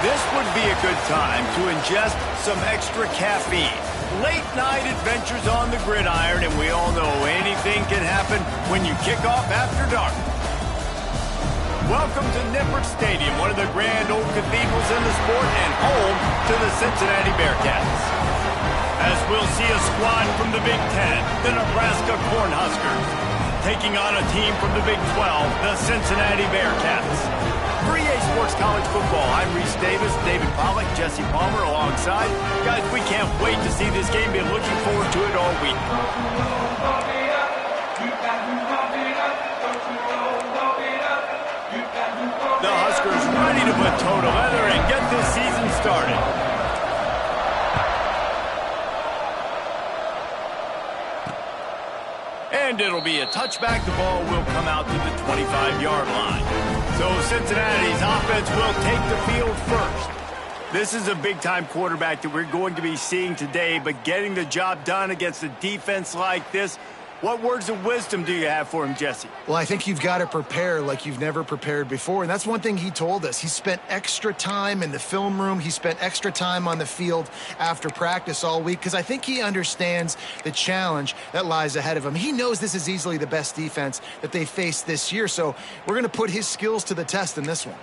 This would be a good time to ingest some extra caffeine. Late night adventures on the gridiron, and we all know anything can happen when you kick off after dark. Welcome to Nippert Stadium, one of the grand old cathedrals in the sport and home to the Cincinnati Bearcats. As we'll see a squad from the Big Ten, the Nebraska Cornhuskers, taking on a team from the Big 12, the Cincinnati Bearcats. For EA Sports College Football, I'm Reese Davis, David Pollack, Jesse Palmer alongside. Guys, we can't wait to see this game. Been looking forward to it all week. The Huskers ready to put toe to leather and get this season started. And it'll be a touchback. The ball will come out to the 25-yard line. So Cincinnati's offense will take the field first. This is a big-time quarterback that we're going to be seeing today, but getting the job done against a defense like this, what words of wisdom do you have for him, Jesse? Well, I think you've got to prepare like you've never prepared before, and that's one thing he told us. He spent extra time in the film room. He spent extra time on the field after practice all week because I think he understands the challenge that lies ahead of him. He knows this is easily the best defense that they faced this year, so we're going to put his skills to the test in this one.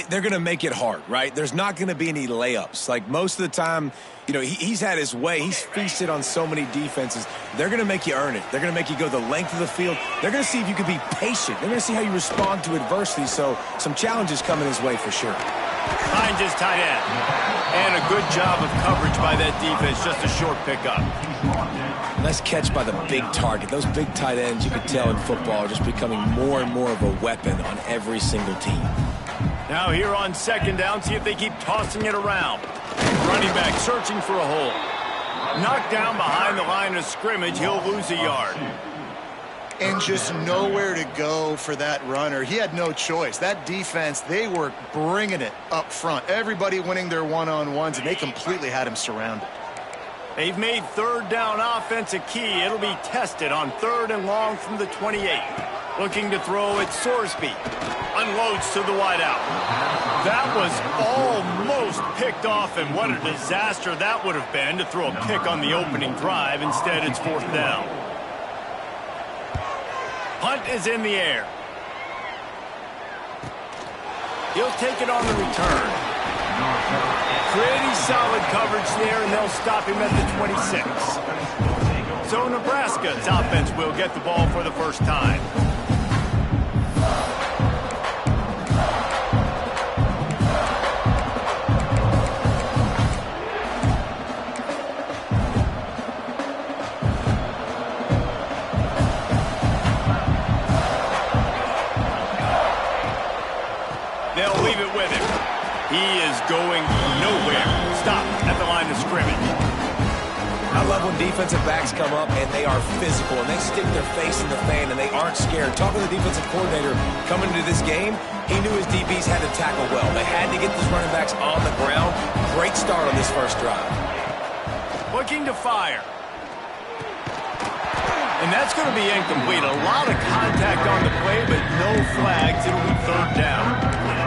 They're going to make it hard, right? There's not going to be any layups. Like most of the time, you know, he's had his way. He's feasted on so many defenses. They're going to make you earn it. They're going to make you go the length of the field. They're going to see if you can be patient. They're going to see how you respond to adversity. So some challenges coming his way for sure. Finds his tight end. And a good job of coverage by that defense. Just a short pickup. Nice catch by the big target. Those big tight ends, you can tell in football, are just becoming more and more of a weapon on every single team. Now here on second down, see if they keep tossing it around. Running back searching for a hole. Knocked down behind the line of scrimmage. He'll lose a yard. And just nowhere to go for that runner. He had no choice. That defense, they were bringing it up front. Everybody winning their one-on-ones, and they completely had him surrounded. They've made third down offense a key. It'll be tested on third and long from the 28. Looking to throw at Sorsby. Unloads to the wideout. That was almost picked off, and what a disaster that would have been to throw a pick on the opening drive. Instead, it's fourth down. Punt is in the air. He'll take it on the return. Pretty solid coverage there, and they'll stop him at the 26. So Nebraska's offense will get the ball for the first time. They'll leave it with him. He is going nowhere. Stop at the line of scrimmage. I love when defensive backs come up and they are physical and they stick their face in the fan and they aren't scared. Talking to the defensive coordinator coming into this game, he knew his DBs had to tackle well. They had to get these running backs on the ground. Great start on this first drive. Looking to fire. And that's going to be incomplete. A lot of contact on the play, but no flags. It'll be third down.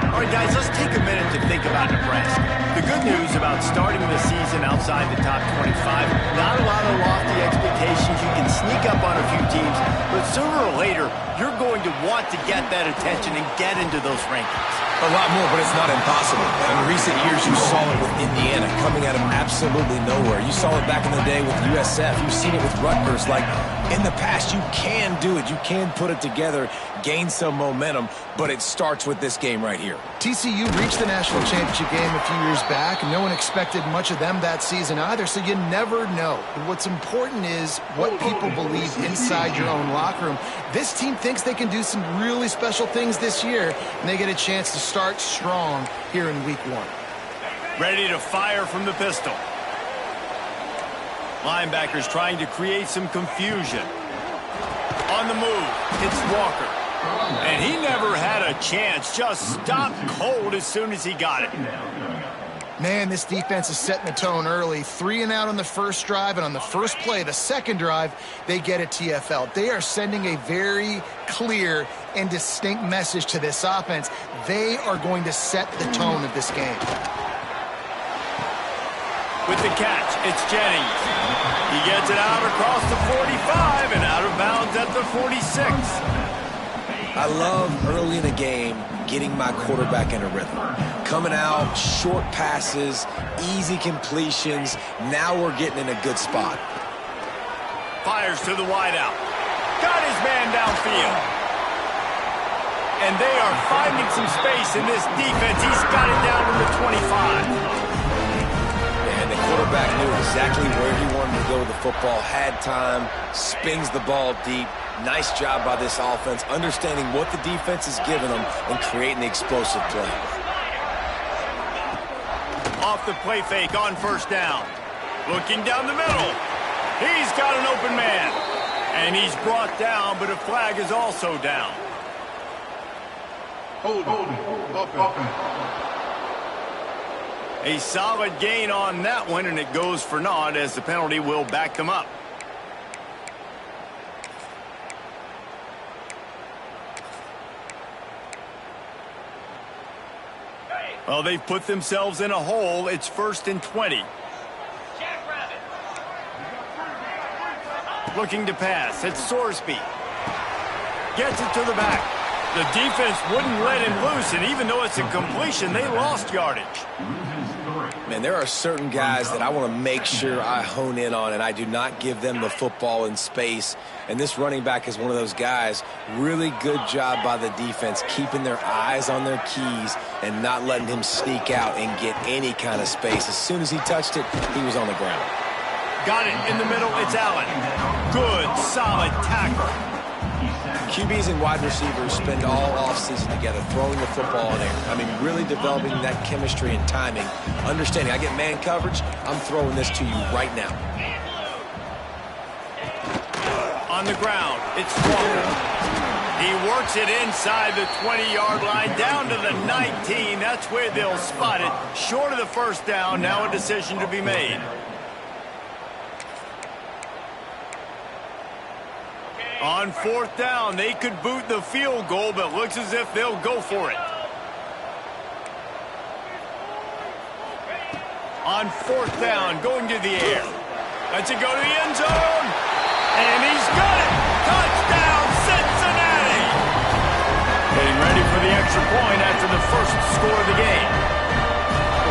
All right, guys, let's take a minute to think about Nebraska. The good news about starting the season outside the top 25, not a lot of lofty expectations. You can sneak up on a few teams, but sooner or later, you're going to want to get that attention and get into those rankings. A lot more, but it's not impossible. In recent years, you saw it with Indiana coming out of absolutely nowhere. You saw it back in the day with USF. You've seen it with Rutgers. Like, in the past, you can do it. You can put it together, gain some momentum, but it starts with this game right here. TCU reached the national championship game a few years back, and no one expected much of them that season either, so you never know. What's important is what people believe inside your own locker room. This team thinks they can do some really special things this year, and they get a chance to start strong here in week one. Ready to fire from the pistol. Linebackers trying to create some confusion. On the move, it's Walker. And he never had a chance. Just stopped cold as soon as he got it. Man, this defense is setting the tone early. 3 and out on the first drive, and on the first play, the second drive, they get a TFL. They are sending a very clear and distinct message to this offense. They are going to set the tone of this game. With the catch, it's Jennings. He gets it out across the 45 and out of bounds at the 46. I love early in the game getting my quarterback in a rhythm. Coming out, short passes, easy completions. Now we're getting in a good spot. Fires to the wideout. Got his man downfield. And they are finding some space in this defense. He's got it down to the 25. And the quarterback knew exactly where he wanted to go with the football, had time, spins the ball deep. Nice job by this offense, understanding what the defense is giving them and creating the explosive play. Off the play fake on first down. Looking down the middle. He's got an open man. And he's brought down, but a flag is also down. Hold. A solid gain on that one, and it goes for naught as the penalty will back them up. Well, they've put themselves in a hole. It's 1st and 20. Looking to pass. It's Sorsby. Gets it to the back. The defense wouldn't let him loose, and even though it's a completion, they lost yardage. Man, there are certain guys that I want to make sure I hone in on, and I do not give them the football in space. And this running back is one of those guys. Really good job by the defense, keeping their eyes on their keys and not letting him sneak out and get any kind of space. As soon as he touched it, he was on the ground. Got it in the middle. It's Allen. Good, solid tackle. QBs and wide receivers spend all offseason together throwing the football in air. I mean, really developing that chemistry and timing. Understanding, I get man coverage, I'm throwing this to you right now. On the ground, it's Walker. He works it inside the 20-yard line, down to the 19. That's where they'll spot it. Short of the first down, now a decision to be made. On 4th down, they could boot the field goal, but looks as if they'll go for it. On 4th down, going to the air. Lets it go to the end zone. And he's got it. Touchdown, Cincinnati. Getting ready for the extra point after the first score of the game.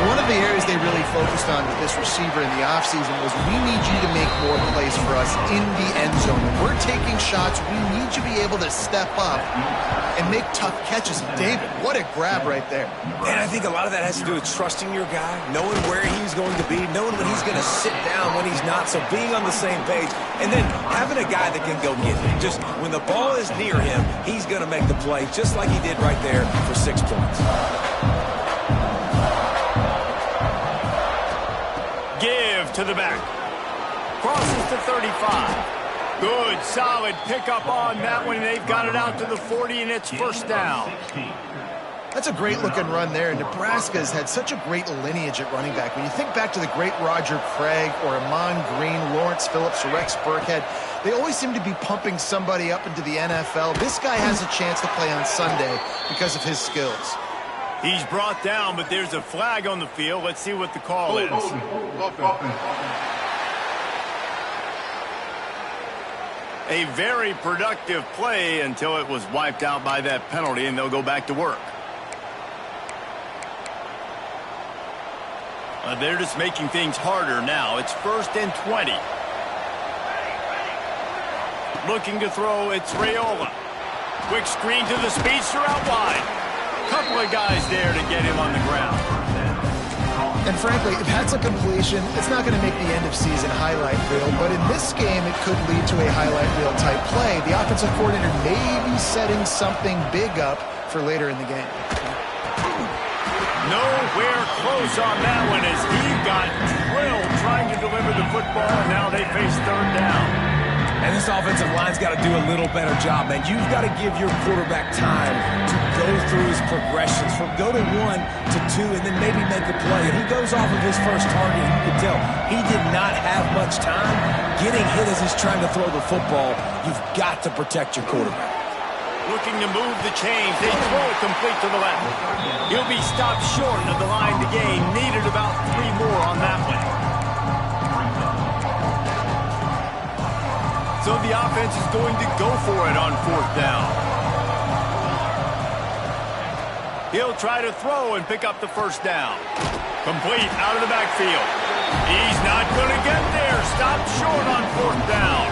One of the areas they really focused on with this receiver in the offseason was we need you to make more plays for us in the end zone. When we're taking shots, we need you to be able to step up and make tough catches. David, what a grab right there. And I think a lot of that has to do with trusting your guy, knowing where he's going to be, knowing when he's going to sit down, when he's not, so being on the same page, and then having a guy that can go get it. Just when the ball is near him, he's going to make the play, just like he did right there for 6 points. To the back. Crosses to 35. Good, solid pickup on that one. They've got it out to the 40, and it's first down. That's a great-looking run there. Nebraska has had such a great lineage at running back. When you think back to the great Roger Craig or Amon Green, Lawrence Phillips, or Rex Burkhead, they always seem to be pumping somebody up into the NFL. This guy has a chance to play on Sunday because of his skills. He's brought down, but there's a flag on the field. Let's see what the call is. A very productive play until it was wiped out by that penalty, and they'll go back to work. They're just making things harder now. It's 1st and 20. Looking to throw, it's Raiola. Quick screen to the speedster out wide. Couple of guys there to get him on the ground. And frankly, if that's a completion, it's not going to make the end-of-season highlight reel, but in this game, it could lead to a highlight reel type play. The offensive coordinator may be setting something big up for later in the game. Nowhere close on that one as he got drilled trying to deliver the football, and now they face 3rd down. And this offensive line's got to do a little better job, man. You've got to give your quarterback time to go through his progressions from go to 1 to 2 and then maybe make a play. And he goes off of his first target. You can tell he did not have much time getting hit as he's trying to throw the football. You've got to protect your quarterback. Looking to move the chains. They throw it complete to the left. He'll be stopped short of the line to gain. Needed about 3 more on that one. So the offense is going to go for it on 4th down. He'll try to throw and pick up the 1st down. Complete out of the backfield. He's not going to get there. Stopped short on 4th down.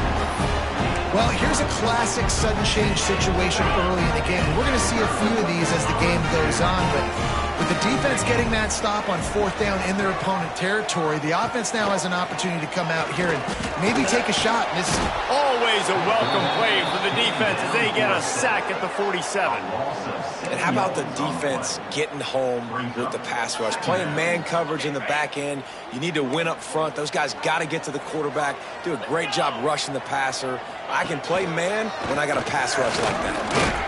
Well, here's a classic sudden change situation early in the game. We're going to see a few of these as the game goes on, but with the defense getting that stop on 4th down in their opponent territory, the offense now has an opportunity to come out here and maybe take a shot. And this is always a welcome play for the defense as they get a sack at the 47. And how about the defense getting home with the pass rush? Playing man coverage in the back end. You need to win up front. Those guys got to get to the quarterback, do a great job rushing the passer. I can play man when I got a pass rush like that.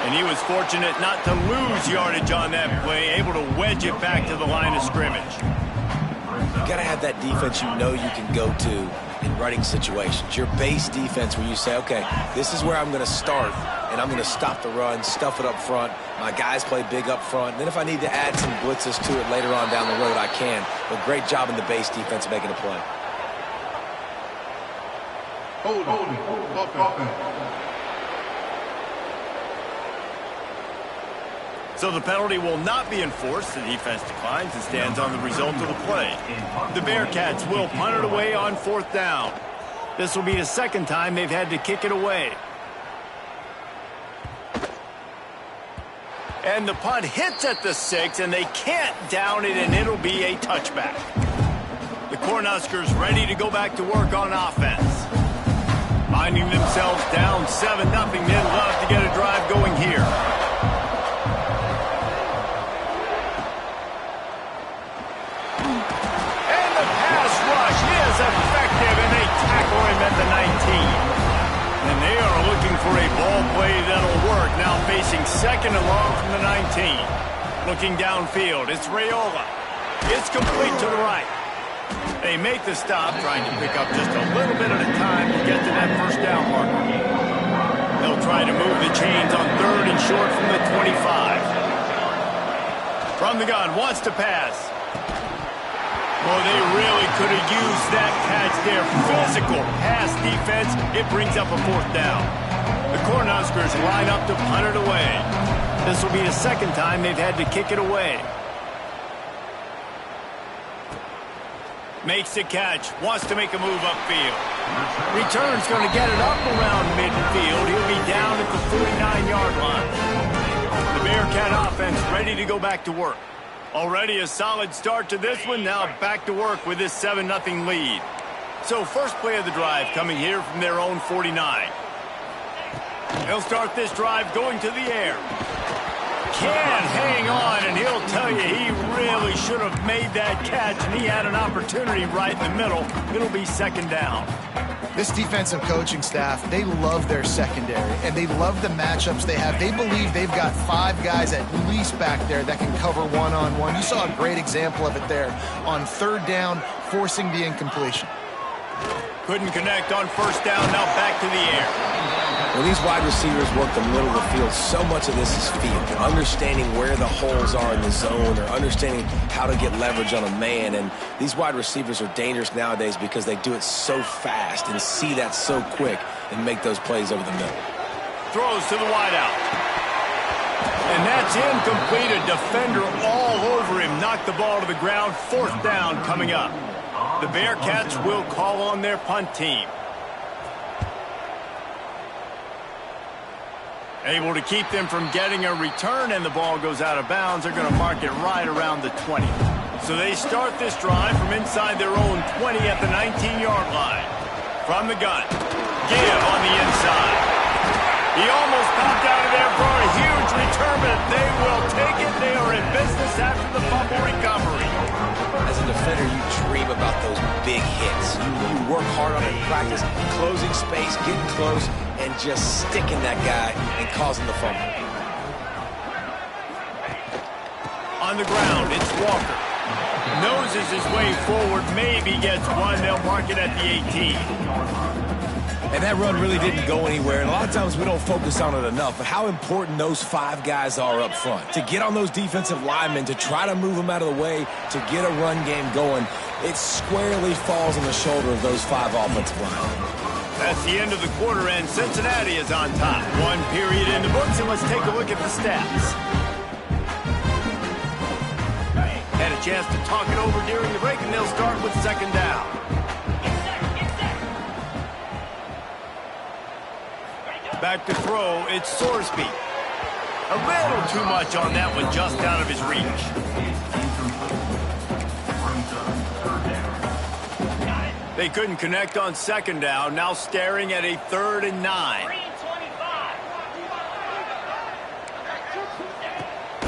And he was fortunate not to lose yardage on that play, able to wedge it back to the line of scrimmage. You got to have that defense you know you can go to in running situations. Your base defense where you say, okay, this is where I'm going to start, and I'm going to stop the run, stuff it up front. My guys play big up front. And then if I need to add some blitzes to it later on down the road, I can. But great job in the base defense making a play. Hold on. So the penalty will not be enforced. The defense declines and stands on the result of the play. The Bearcats will punt it away on 4th down. This will be the 2nd time they've had to kick it away. And the punt hits at the 6, and they can't down it, and it'll be a touchback. The Cornhuskers ready to go back to work on offense. Finding themselves down 7-0, they'd love to get a drive going here. Effective, and they tackle him at the 19. And they are looking for a ball play that'll work. Now facing 2nd and long from the 19. Looking downfield, it's Raiola. It's complete to the right. They make the stop, trying to pick up just a little bit at a time to get to that 1st down marker. They'll try to move the chains on 3rd and short from the 25. From the gun, wants to pass. Well, they really could have used that catch there. Physical pass defense. It brings up a 4th down. The Cornhuskers line up to punt it away. This will be the 2nd time they've had to kick it away. Makes the catch. Wants to make a move upfield. Return's going to get it up around midfield. He'll be down at the 49-yard line. The Bearcat offense ready to go back to work. Already a solid start to this one. Now back to work with this 7-0 lead. So first play of the drive coming here from their own 49. He'll start this drive going to the air. Can't hang on, and he'll tell you he really should have made that catch, and he had an opportunity right in the middle. It'll be 2nd down. This defensive coaching staff, they love their secondary, and they love the matchups they have. They believe they've got 5 guys at least back there that can cover one-on-one. You saw a great example of it there on 3rd down, forcing the incompletion. Couldn't connect on 1st down, now back to the air. When these wide receivers work the middle of the field, so much of this is feel. Understanding where the holes are in the zone, or understanding how to get leverage on a man. And these wide receivers are dangerous nowadays because they do it so fast and see that so quick and make those plays over the middle. Throws to the wideout. And that's incomplete. A defender all over him. Knocked the ball to the ground. 4th down coming up. The Bearcats will call on their punt team. Able to keep them from getting a return, and the ball goes out of bounds. They're going to mark it right around the 20. So they start this drive from inside their own 20 at the 19-yard line. From the gun, give on the inside. He almost popped out of there for a huge return, but they will take it. They are in business after the fumble recovery. As a defender, you dream about those big hits. You work hard on it in practice, closing space, getting close, and just sticking that guy and causing the fumble. On the ground, it's Walker. Noses his way forward, maybe gets one. They'll mark it at the 18. And that run really didn't go anywhere. And a lot of times we don't focus on it enough, but how important those 5 guys are up front. To get on those defensive linemen, to try to move them out of the way, to get a run game going, it squarely falls on the shoulder of those 5 offensive linemen. That's the end of the quarter, and Cincinnati is on top. One period in the books, and let's take a look at the stats. Had a chance to talk it over during the break, and they'll start with second down. Back to throw, it's Sorsby. A little too much on that one, just out of his reach. They couldn't connect on second down, now staring at a 3rd and 9.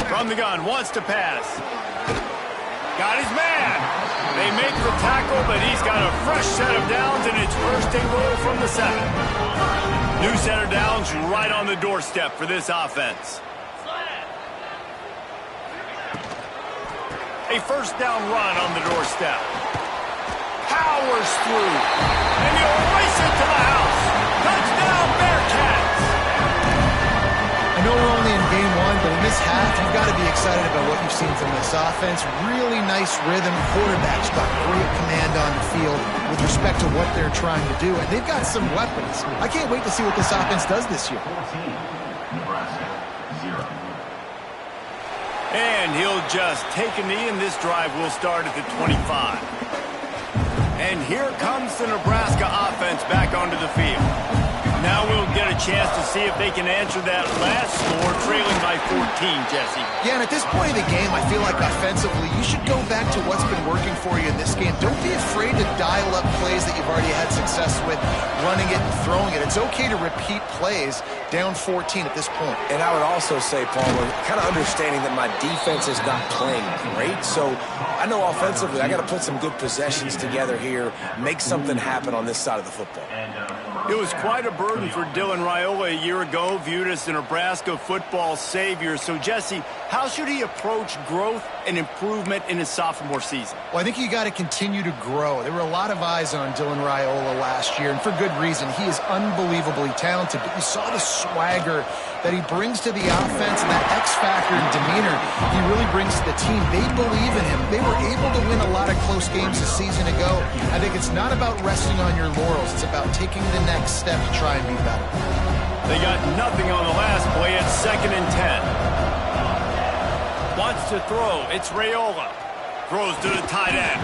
From the gun, wants to pass. Got his man. They make the tackle, but he's got a fresh set of downs, and it's 1st and goal from the 7. New set of downs right on the doorstep for this offense. A 1st down run on the doorstep. Powers through. And he'll race it to the house. Touchdown, Bearcats! I know we're only in game 1, but in this half, you've got to be excited about what you've seen from this offense. Really nice rhythm. Quarterback's got great command on the field with respect to what they're trying to do. And they've got some weapons. I can't wait to see what this offense does this year. And he'll just take a knee, and this drive will start at the 25. And here comes the Nebraska offense back onto the field. Now we'll get a chance to see if they can answer that last score, trailing by 14, Jesse. Yeah, and at this point of the game, I feel like offensively, you should go back to what's been working for you in this game. Don't be afraid to dial up plays that you've already had success with, running it and throwing it. It's okay to repeat plays down 14 at this point. And I would also say, Paul, we're kind of understanding that my defense is not playing great. So I know offensively I got to put some good possessions together here, make something happen on this side of the football. It was quite a burden for Dylan Raiola a year ago, viewed as the Nebraska football savior. So, Jesse, how should he approach growth and improvement in his sophomore season? Well, I think you got to continue to grow. There were a lot of eyes on Dylan Raiola last year, and for good reason. He is unbelievably talented, but you saw the swagger that he brings to the offense and that X-factor and demeanor he really brings to the team. They believe in him. They were able to win a lot of close games a season ago. I think it's not about resting on your laurels. It's about taking the next step to try and be better. They got nothing on the last play at 2nd and 10. Wants to throw. It's Raiola. Throws to the tight end.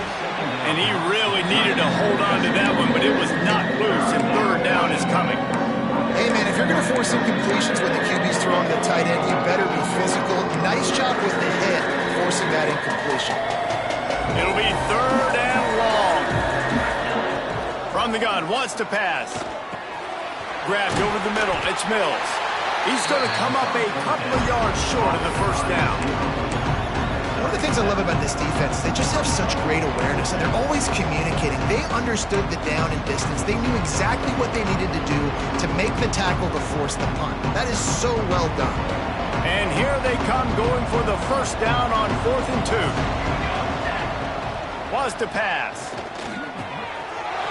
And he really needed to hold on to that one, but it was not loose, and 3rd down is coming. Hey, man, if you're going to force incompletions when the QB's throwing the tight end, you better be physical. Nice job with the hit, forcing that incompletion. It'll be 3rd and long. From the gun, wants to pass. Grabbed over the middle, it's Mills. He's going to come up a couple of yards short of the 1st down. One of the things I love about this defense is they just have such great awareness, and they're always communicating. They understood the down and distance. They knew exactly what they needed to do to make the tackle to force the punt. That is so well done. And here they come, going for the 1st down on 4th and 2. Wants to pass.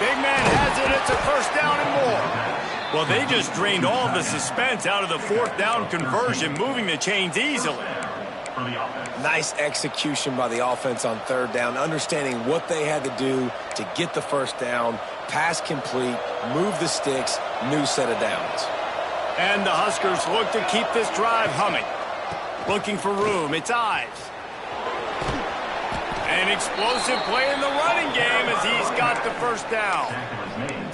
Big man has it. It's a 1st down and more. Well, they just drained all the suspense out of the 4th down conversion, moving the chains easily. Nice execution by the offense on 3rd down, understanding what they had to do to get the 1st down, pass complete, move the sticks, new set of downs. And the Huskers look to keep this drive humming. Looking for room, it's Ives. An explosive play in the running game as he's got the 1st down.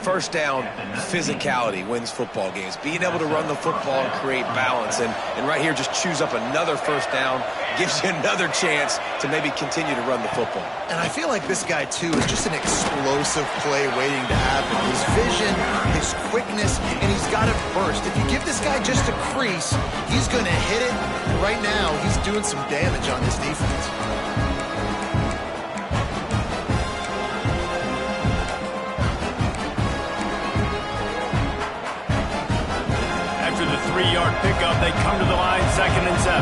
1st down, physicality wins football games. Being able to run the football and create balance. And right here, just choose up another 1st down, gives you another chance to maybe continue to run the football. And I feel like this guy, too, is just an explosive play waiting to happen. His vision, his quickness, and he's got a burst. If you give this guy just a crease, he's going to hit it. Right now, he's doing some damage on this defense. After the 3-yard pickup, they come to the line, 2nd and 7.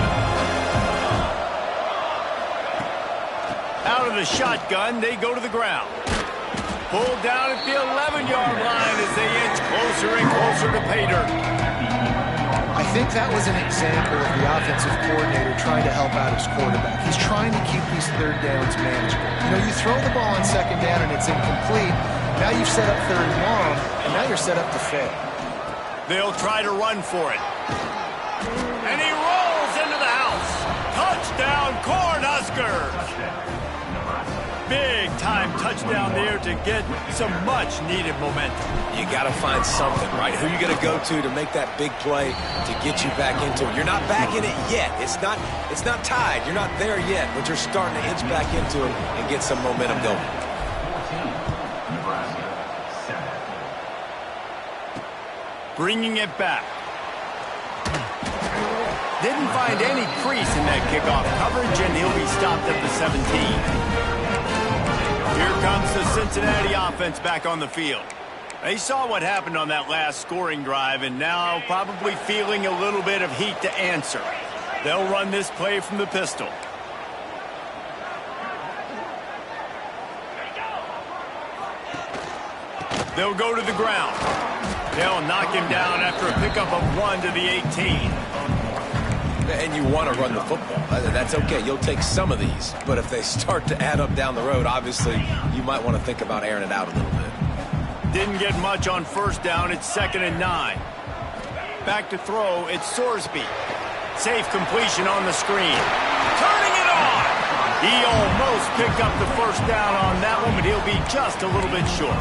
Out of the shotgun, they go to the ground. Pulled down at the 11-yard line as they inch closer and closer to pay dirt. I think that was an example of the offensive coordinator trying to help out his quarterback. He's trying to keep these 3rd downs manageable. You know, you throw the ball on 2nd down and it's incomplete, Now you've set up 3rd and long, and now you're set up to fail. They'll try to run for it. And he rolls into the house. Touchdown, Cornhuskers! Big-time touchdown there to get some much-needed momentum. You got to find something, right? Who you going to go to make that big play to get you back into it? You're not back in it yet. It's not tied. You're not there yet, but you're starting to inch back into it and get some momentum going. Bringing it back. Didn't find any crease in that kickoff coverage, and he'll be stopped at the 17. Here comes the Cincinnati offense back on the field. They saw what happened on that last scoring drive, and now probably feeling a little bit of heat to answer. They'll run this play from the pistol. They'll go to the ground. They'll knock him down after a pickup of 1 to the 18. And you want to run the football. That's okay. You'll take some of these. But if they start to add up down the road, obviously, you might want to think about airing it out a little bit. Didn't get much on 1st down. It's 2nd and 9. Back to throw. It's Sorsby. Safe completion on the screen. Turning it on! He almost picked up the 1st down on that one, but he'll be just a little bit short.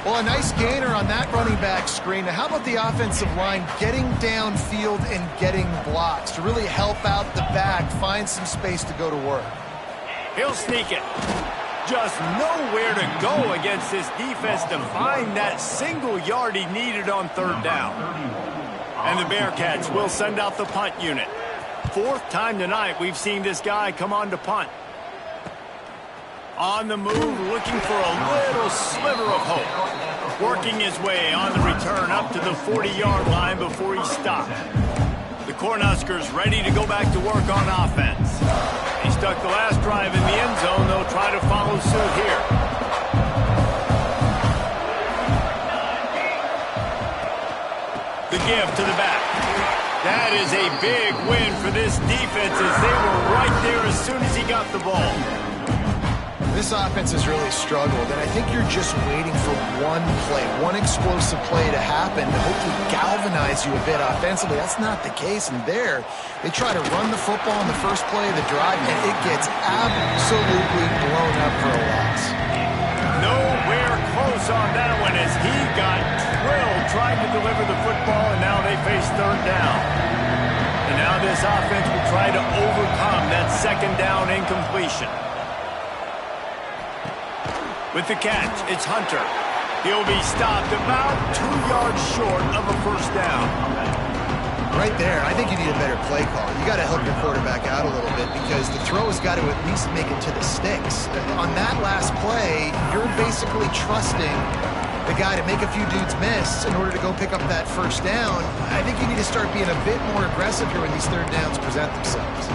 Well, a nice gainer on that running back screen. Now, how about the offensive line getting downfield and getting blocks to really help out the back, find some space to go to work? He'll sneak it. Just nowhere to go against this defense to find that single yard he needed on 3rd down. And the Bearcats will send out the punt unit. 4th time tonight we've seen this guy come on to punt. On the move, looking for a little sliver of hope. Working his way on the return up to the 40-yard line before he stopped. The Cornhuskers ready to go back to work on offense. He stuck the last drive in the end zone. They'll try to follow suit here. The give to the back. That is a big win for this defense as they were right there as soon as he got the ball. This offense has really struggled, and I think you're just waiting for one play, one explosive play to happen to hopefully galvanize you a bit offensively. That's not the case, and there, they try to run the football on the first play of the drive, and it gets absolutely blown up for a loss. Nowhere close on that one as he got drilled trying to deliver the football, and now they face 3rd down. And now this offense will try to overcome that 2nd down incompletion. With the catch, it's Hunter. He'll be stopped about 2 yards short of a 1st down. Right there, I think you need a better play call. You got to help your quarterback out a little bit because the throw has got to at least make it to the sticks. On that last play, you're basically trusting the guy to make a few dudes miss in order to go pick up that 1st down. I think you need to start being a bit more aggressive here when these 3rd downs present themselves.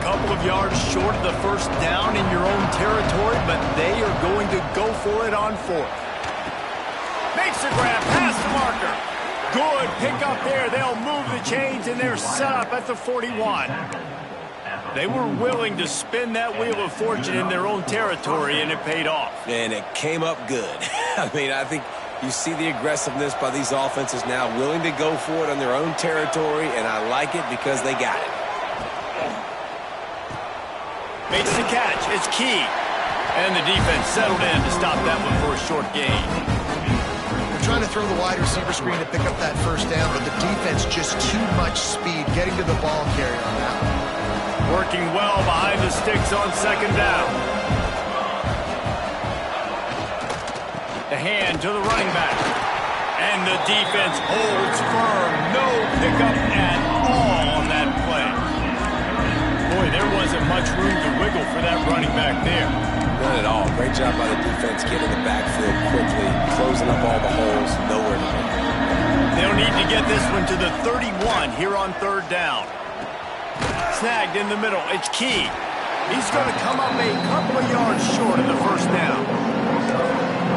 Couple of yards short of the 1st down in your own territory, but they are going to go for it on 4th. Makes the grab past the marker. Good pickup there. They'll move the chains, and they're set up at the 41. They were willing to spin that wheel of fortune in their own territory, and it paid off. And it came up good. I mean, I think you see the aggressiveness by these offenses now, willing to go for it on their own territory, and I like it because they got it. Makes the catch. It's Key. And the defense settled in to stop that one for a short gain. They're trying to throw the wide receiver screen to pick up that 1st down, but the defense just too much speed getting to the ball carrier on that one. Working well behind the sticks on 2nd down. The hand to the running back. And the defense holds firm. No pickup at all on that play. Boy, there wasn't much room to wiggle for that running back there. None at all. Great job by the defense getting the backfield quickly, closing up all the holes, nowhere to go. They'll need to get this one to the 31 here on 3rd down. Snagged in the middle. It's Key. He's going to come up a couple of yards short of the 1st down.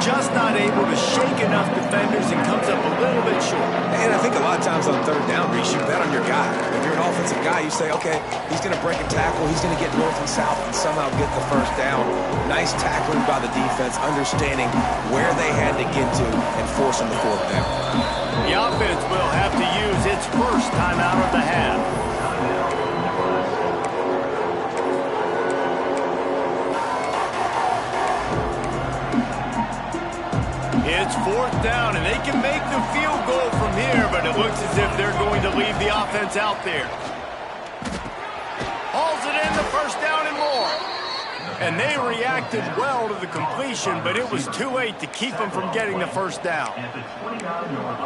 just not able to shake enough defenders and comes up a little bit short. And I think a lot of times on third down, Reese, you bet on your guy. If you're an offensive guy, you say, okay, he's going to break a tackle, he's going to get north and south and somehow get the first down. Nice tackling by the defense, understanding where they had to get to and forcing the fourth down. The offense will have to use its first timeout of the half. It's fourth down, and they can make the field goal from here, but it looks as if they're going to leave the offense out there. Hauls it in, the first down and more. And they reacted well to the completion, but it was too late to keep them from getting the first down.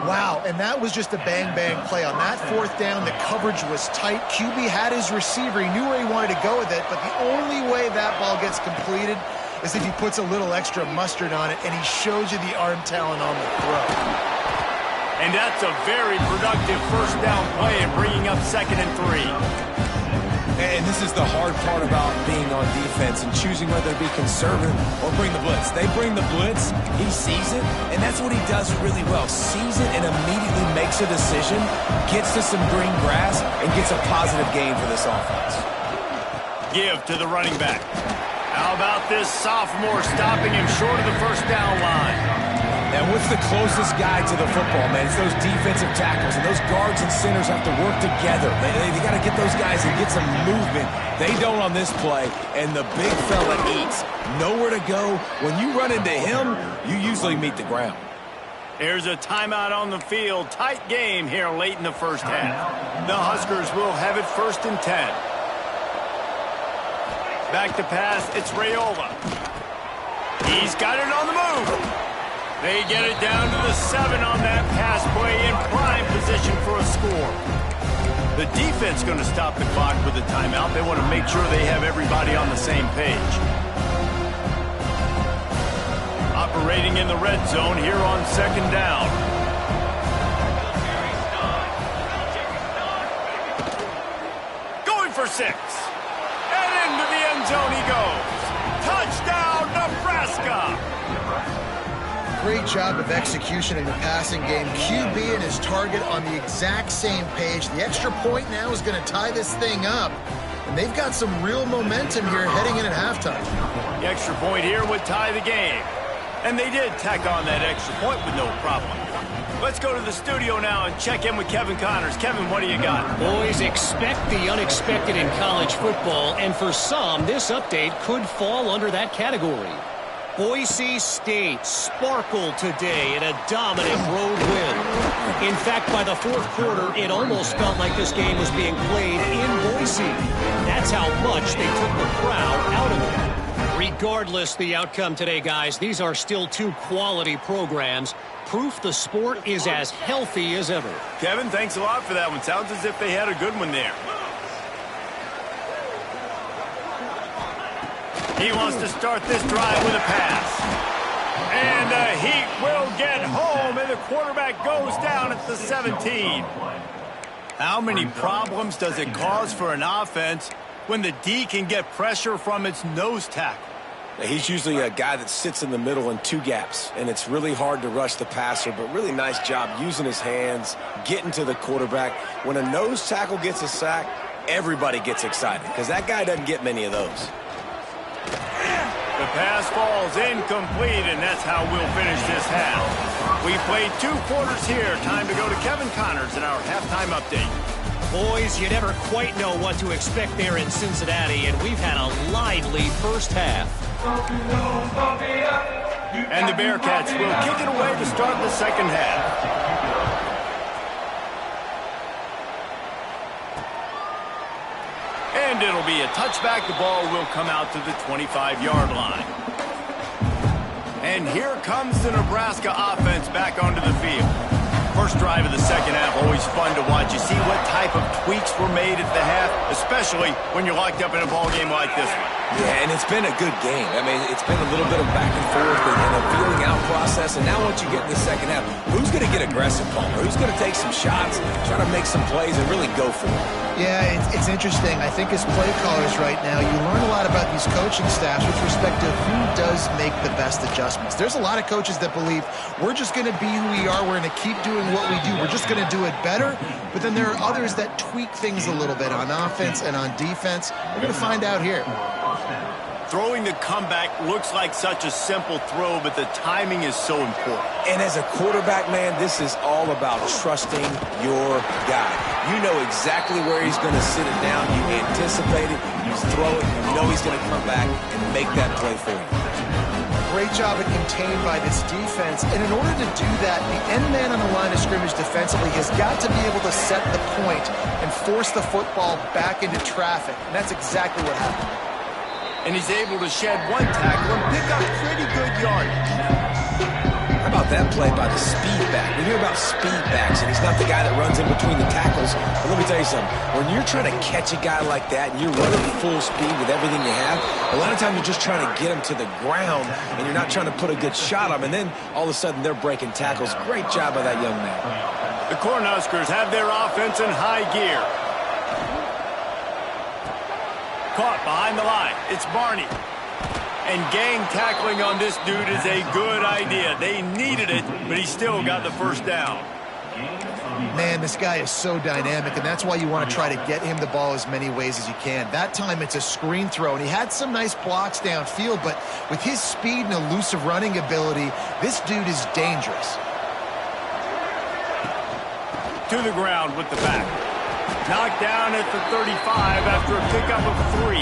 Wow, and that was just a bang-bang play. On that fourth down, the coverage was tight. QB had his receiver. He knew where he wanted to go with it, but the only way that ball gets completed is if he puts a little extra mustard on it, and he shows you the arm talent on the throw. And that's a very productive first down play and bringing up 2nd and 3. And this is the hard part about being on defense and choosing whether to be conservative or bring the blitz. They bring the blitz, he sees it, and that's what he does really well. Sees it and immediately makes a decision, gets to some green grass, and gets a positive gain for this offense. Give to the running back. How about this sophomore stopping him short of the first down line? And what's the closest guy to the football, man? It's those defensive tackles, and those guards and centers have to work together. They got to get those guys and get some movement. They don't on this play, and the big fella eats. Nowhere to go. When you run into him, you usually meet the ground. There's a timeout on the field. Tight game here late in the first half. The Huskers will have it 1st and 10. Back to pass, it's Raiola. He's got it on the move. They get it down to the 7 on that pass play in prime position for a score. The defense going to stop the clock with a timeout. They want to make sure they have everybody on the same page. Operating in the red zone here on 2nd down. Going for 6. Into the end zone he goes. Touchdown, Nebraska! Great job of execution in the passing game. QB and his target on the exact same page. The extra point now is going to tie this thing up. And they've got some real momentum here heading in at halftime. The extra point here would tie the game. And they did tack on that extra point with no problem. Let's go to the studio now and check in with Kevin Connors. Kevin, what do you got? Boys, expect the unexpected in college football, and for some, this update could fall under that category. Boise State sparkled today in a dominant road win. In fact, by the fourth quarter, it almost felt like this game was being played in Boise. That's how much they took the crowd out of it. Regardless the outcome today, guys, these are still 2 quality programs. Proof the sport is as healthy as ever. Kevin, thanks a lot for that one. Sounds as if they had a good one there. He wants to start this drive with a pass. And the Heat will get home, and the quarterback goes down at the 17. How many problems does it cause for an offense when the D can get pressure from its nose tackle? He's usually a guy that sits in the middle in 2 gaps, and it's really hard to rush the passer, but really nice job using his hands, getting to the quarterback. When a nose tackle gets a sack, everybody gets excited because that guy doesn't get many of those. The pass falls incomplete, and that's how we'll finish this half. We played 2 quarters here. Time to go to Kevin Connors in our halftime update. Boys, you never quite know what to expect there in Cincinnati, and we've had a lively first half. And the Bearcats will kick it away to start the second half. And it'll be a touchback. The ball will come out to the 25-yard line. And here comes the Nebraska offense back onto the field. First drive of the second half, always fun to watch. You see what type of tweaks were made at the half, especially when you're locked up in a ball game like this one. Yeah, and it's been a good game. I mean, it's been a little bit of back and forth and a feeling out process. And now once you get in the second half, who's going to get aggressive, Palmer? Who's going to take some shots, try to make some plays, and really go for it? Yeah, it's interesting. I think as play callers right now, you learn a lot about these coaching staffs with respect to who does make the best adjustments. There's a lot of coaches that believe we're just going to be who we are. We're going to keep doing what we do. We're just going to do it better. But then there are others that tweak things a little bit on offense and on defense. We're going to find out here. Throwing the comeback looks like such a simple throw, but the timing is so important. And as a quarterback, man, this is all about trusting your guy. You know exactly where he's going to sit it down. You anticipate it. You throw it. You know he's going to come back and make that play for you. Great job at contained by this defense. And in order to do that, the end man on the line of scrimmage defensively has got to be able to set the point and force the football back into traffic. And that's exactly what happened. And he's able to shed one tackle and pick up pretty good yardage. How about that play by the speed back? We hear about speed backs, and he's not the guy that runs in between the tackles. But let me tell you something. When you're trying to catch a guy like that and you're running full speed with everything you have, a lot of times you're just trying to get him to the ground, and you're not trying to put a good shot on him. And then all of a sudden they're breaking tackles. Great job by that young man. The Cornhuskers have their offense in high gear. Caught behind the line. It's Barney. And gang tackling on this dude is a good idea. They needed it, but he still got the first down. Man, this guy is so dynamic, and that's why you want to try to get him the ball as many ways as you can. That time it's a screen throw, and he had some nice blocks downfield, but with his speed and elusive running ability, this dude is dangerous. To the ground with the back. Knocked down at the 35 after a pickup of 3.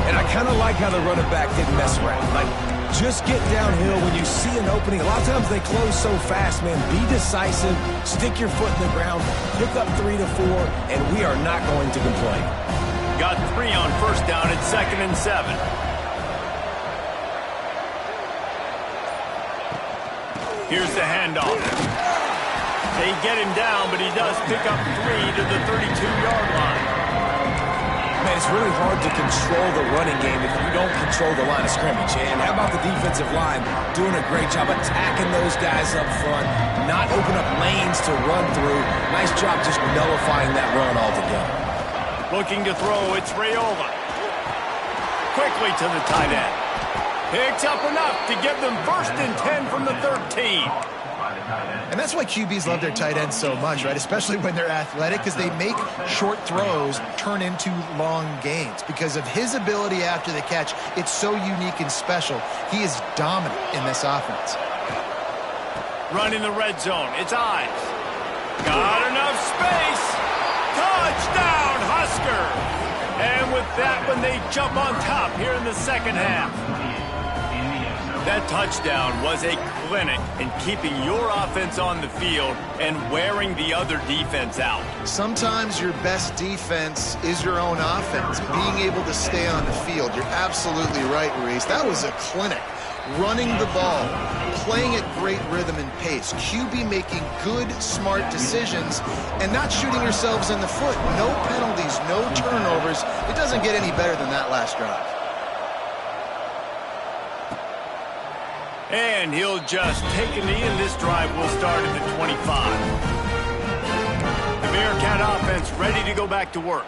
And I kind of like how the running back didn't mess around. Like, just get downhill when you see an opening. A lot of times they close so fast, man. Be decisive, stick your foot in the ground, pick up 3 to 4, and we are not going to complain. Got 3 on first down at 2nd and 7. Here's the handoff. They get him down, but he does pick up 3 to the 32-yard line. Man, it's really hard to control the running game if you don't control the line of scrimmage. And how about the defensive line doing a great job attacking those guys up front, not open up lanes to run through. Nice job just nullifying that run altogether. Looking to throw, it's Raiola. Quickly to the tight end. Picks up enough to give them 1st and 10 from the 13. And that's why QBs love their tight ends so much, right? Especially when they're athletic, because they make short throws turn into long gains. Because of his ability after the catch, it's so unique and special. He is dominant in this offense. Running the red zone, it's Ives. Got enough space. Touchdown, Husker! And with that one, they jump on top here in the second half. That touchdown was a clinic in keeping your offense on the field and wearing the other defense out. Sometimes your best defense is your own offense, being able to stay on the field. You're absolutely right, Reese. That was a clinic. Running the ball, playing at great rhythm and pace, QB making good, smart decisions, and not shooting yourselves in the foot. No penalties, no turnovers. It doesn't get any better than that last drive. And he'll just take a knee, and this drive will start at the 25. The Bearcat offense ready to go back to work.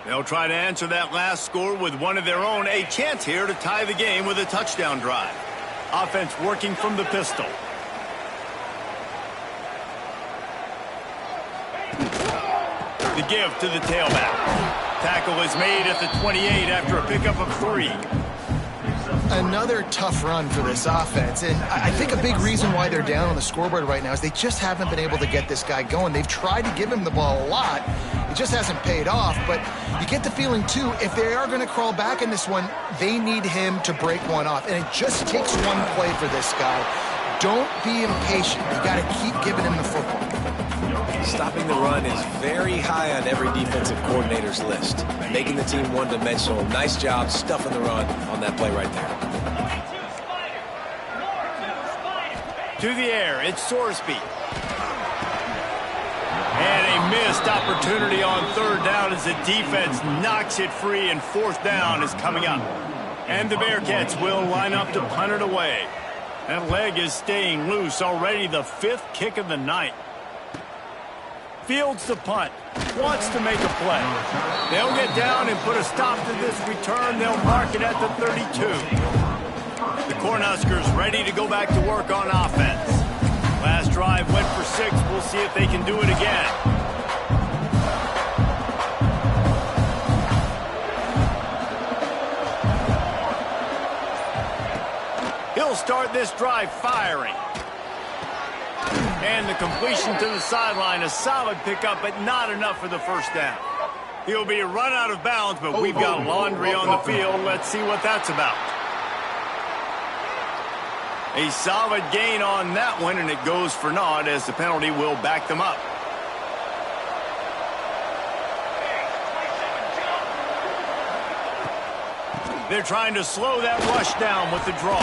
They'll try to answer that last score with one of their own. A chance here to tie the game with a touchdown drive. Offense working from the pistol. The give to the tailback. Tackle is made at the 28 after a pickup of 3. Another tough run for this offense, and I think a big reason why they're down on the scoreboard right now is they just haven't been able to get this guy going. They've tried to give him the ball a lot. It just hasn't paid off, but you get the feeling, too, if they are going to crawl back in this one, they need him to break one off, and it just takes one play for this guy. Don't be impatient. You got to keep giving him the football. Stopping the run is very high on every defensive coordinator's list. Making the team one-dimensional. Nice job stuffing the run on that play right there. To the air, it's Sorsby. And a missed opportunity on 3rd down as the defense knocks it free, and 4th down is coming up. And the Bearcats will line up to punt it away. That leg is staying loose, already the 5th kick of the night. Fields the punt. Wants to make a play. They'll get down and put a stop to this return. They'll mark it at the 32. The Cornhuskers ready to go back to work on offense. Last drive went for 6. We'll see if they can do it again. He'll start this drive firing. And the completion to the sideline, a solid pickup, but not enough for the first down. He'll be run out of bounds, but we've got laundry on the field. Let's see what that's about. A solid gain on that one, and it goes for naught as the penalty will back them up. They're trying to slow that rush down with the draw.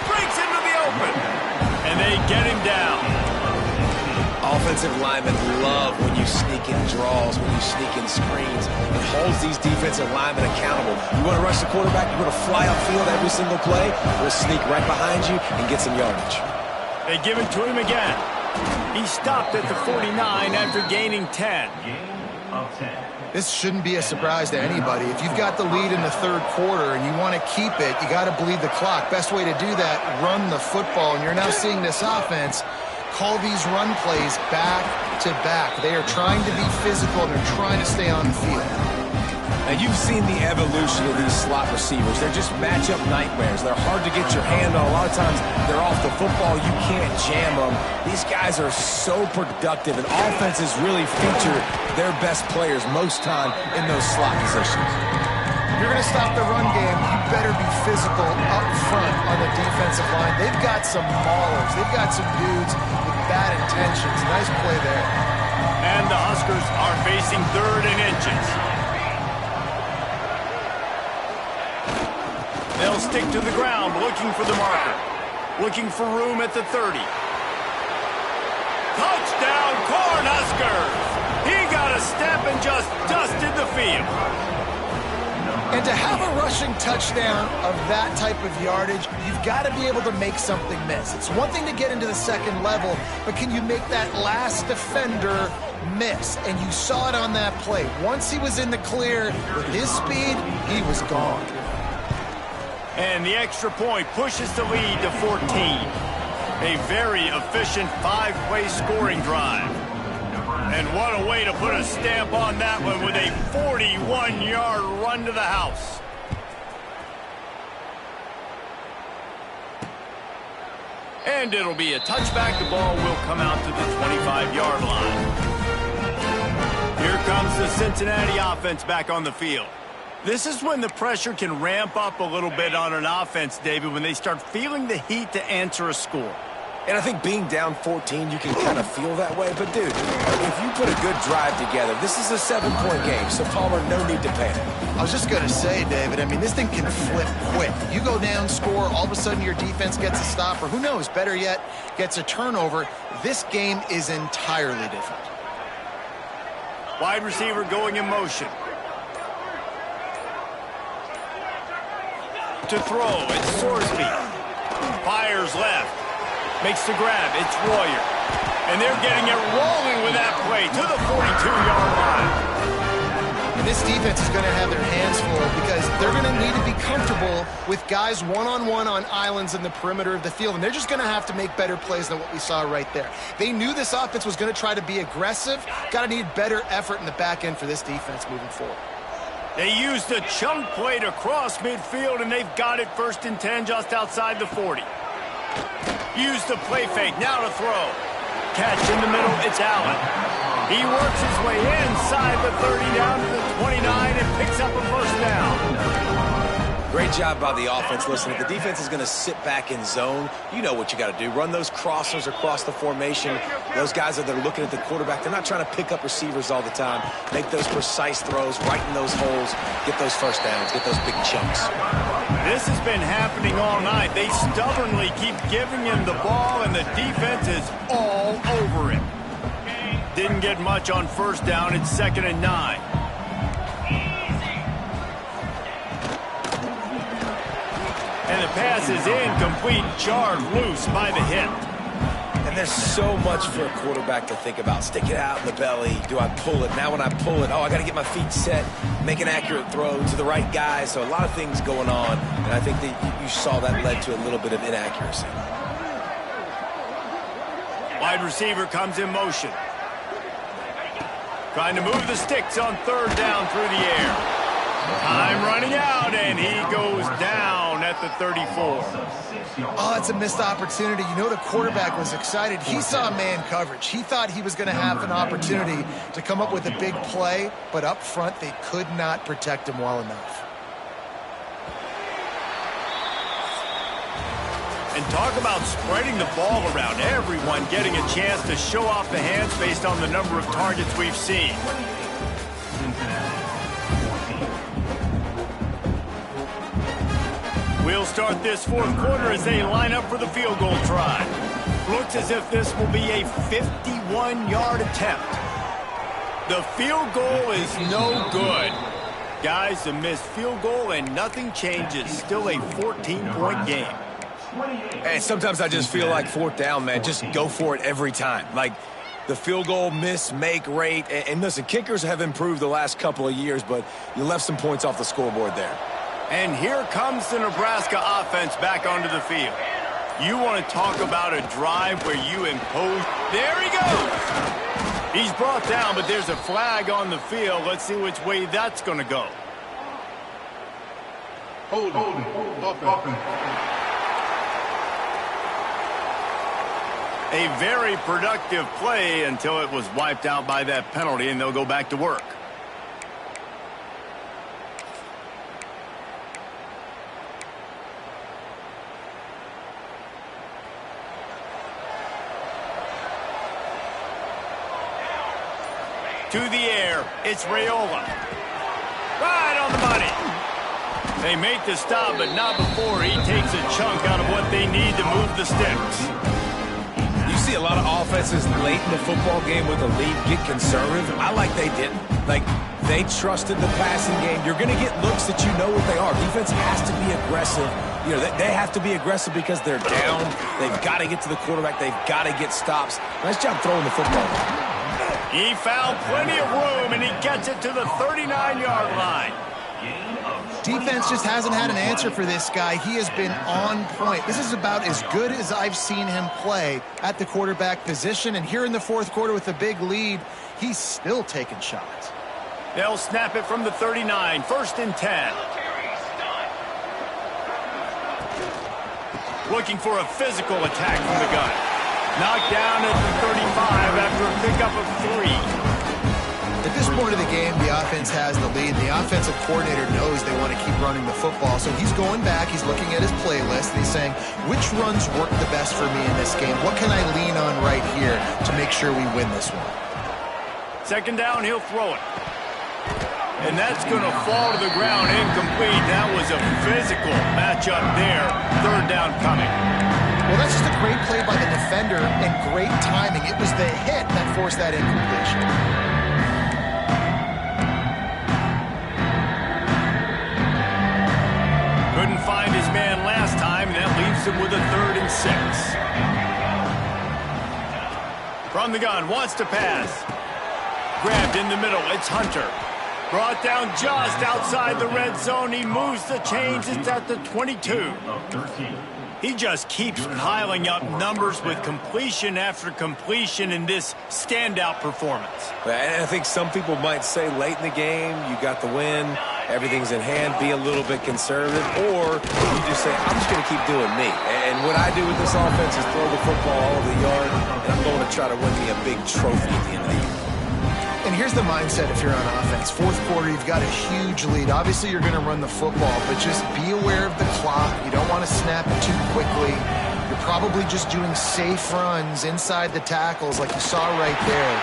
Breaks into the open, and they get him down. Offensive linemen love when you sneak in draws, when you sneak in screens. It holds these defensive linemen accountable. You want to rush the quarterback, you want to fly upfield every single play, we'll sneak right behind you and get some yardage. They give it to him again. He stopped at the 49 after gaining 10. This shouldn't be a surprise to anybody. If you've got the lead in the third quarter and you want to keep it, you got to bleed the clock. Best way to do that, run the football. And you're now seeing this offense call these run plays back to back. They are trying to be physical, and they're trying to stay on the field. Now, you've seen the evolution of these slot receivers. They're just matchup nightmares. They're hard to get your hand on. A lot of times, they're off the football. You can't jam them. These guys are so productive, and offenses really feature their best players most time in those slot positions. If you're going to stop the run game, you better be physical up front on the defensive line. They've got some maulers. They've got some dudes with bad intentions. Nice play there. And the Huskers are facing 3rd and inches. They'll stick to the ground, looking for the marker. Looking for room at the 30. Touchdown, Cornhuskers! He got a step and just dusted the field. And to have a rushing touchdown of that type of yardage, you've got to be able to make something miss. It's one thing to get into the second level, but can you make that last defender miss? And you saw it on that play. Once he was in the clear, with his speed, he was gone. And the extra point pushes the lead to 14. A very efficient 5-play scoring drive. And what a way to put a stamp on that one with a 41-yard run to the house. And it'll be a touchback. The ball will come out to the 25-yard line. Here comes the Cincinnati offense back on the field. This is when the pressure can ramp up a little bit on an offense, David, when they start feeling the heat to answer a score. And I think being down 14, you can kind of feel that way. But, dude, if you put a good drive together, this is a 7-point game, so Palmer, no need to panic. I was just going to say, David, I mean, this thing can flip quick. You go down, score, all of a sudden your defense gets a stop, or who knows, better yet, gets a turnover. This game is entirely different. Wide receiver going in motion. To throw, it's Sorsby. Fires left. Makes the grab. It's Royer. And they're getting it rolling with that play to the 42-yard line. And this defense is going to have their hands full because they're going to need to be comfortable with guys one-on-one on islands in the perimeter of the field. And they're just going to have to make better plays than what we saw right there. They knew this offense was going to try to be aggressive. Got to need better effort in the back end for this defense moving forward. They used the chunk play to cross midfield, and they've got it 1st and 10 just outside the 40. Use the play fake, now to throw. Catch in the middle, it's Allen. He works his way inside the 30 down to the 29 and picks up a 1st down. Great job by the offense. Listen, if the defense is going to sit back in zone, you know what you got to do. Run those crossers across the formation. Those guys that are looking at the quarterback, they're not trying to pick up receivers all the time. Make those precise throws, right in those holes, get those 1st downs, get those big chunks. This has been happening all night. They stubbornly keep giving him the ball, and the defense is all over him. Didn't get much on 1st down. It's 2nd and 9. And the pass is incomplete, jarred loose by the hip. And And there's so much for a quarterback to think about. Stick it out in the belly. Do I pull it? Now when I pull it, oh, I got to get my feet set, make an accurate throw to the right guy. So a lot of things going on, and I think that you saw that led to a little bit of inaccuracy. Wide receiver comes in motion. Trying to move the sticks on third down through the air. Time running out, and he goes down at the 34. Oh, it's a missed opportunity. You know the quarterback was excited. He saw man coverage. He thought he was going to have an opportunity to come up with a big play, but up front they could not protect him well enough. And talk about spreading the ball around. Everyone getting a chance to show off the hands based on the number of targets we've seen. We'll start this fourth quarter as they line up for the field goal try. Looks as if this will be a 51-yard attempt. The field goal is no good. Guys, a missed field goal and nothing changes. Still a 14-point game. And sometimes I just feel like fourth down, man, just go for it every time. Like the field goal miss-make rate. And listen, kickers have improved the last couple of years, but you left some points off the scoreboard there. And here comes the Nebraska offense back onto the field. You want to talk about a drive where you impose. There he goes. He's brought down, but there's a flag on the field. Let's see which way that's going to go. Hold offense. A very productive play until it was wiped out by that penalty, and they'll go back to work. To the air, it's Raiola. Right on the money. They make the stop, but not before he takes a chunk out of what they need to move the sticks. You see a lot of offenses late in the football game with a lead get conservative. I like they didn't. Like, they trusted the passing game. You're going to get looks that you know what they are. Defense has to be aggressive. You know, they have to be aggressive because they're down. They've got to get to the quarterback. They've got to get stops. Nice job throwing the football. He found plenty of room, and he gets it to the 39-yard line. Defense just hasn't had an answer for this guy. He has been on point. This is about as good as I've seen him play at the quarterback position. And here in the fourth quarter with a big lead, he's still taking shots. They'll snap it from the 39, 1st and 10. Looking for a physical attack from the gun. Knocked down at the 35 after a pickup of 3. At this point of the game, the offense has the lead. The offensive coordinator knows they want to keep running the football. So he's going back, he's looking at his playlist, and he's saying, which runs work the best for me in this game? What can I lean on right here to make sure we win this one? 2nd down, he'll throw it. And that's going to fall to the ground incomplete. That was a physical matchup there. 3rd down coming. Well, that's just a great play by the defender and great timing. It was the hit that forced that incompletion. Couldn't find his man last time, and that leaves him with a 3rd and 6. From the gun, wants to pass. Grabbed in the middle, it's Hunter. Brought down just outside the red zone. He moves the chains. It's at the 22. He just keeps piling up numbers with completion after completion in this standout performance. And I think some people might say late in the game, you got the win, everything's in hand, be a little bit conservative, or you just say, I'm just going to keep doing me. And what I do with this offense is throw the football all over the yard, and I'm going to try to win me a big trophy at the end of the year. And here's the mindset if you're on offense. Fourth quarter, you've got a huge lead. Obviously, you're going to run the football, but just be aware of the clock. You don't want to snap it too quickly. You're probably just doing safe runs inside the tackles like you saw right there.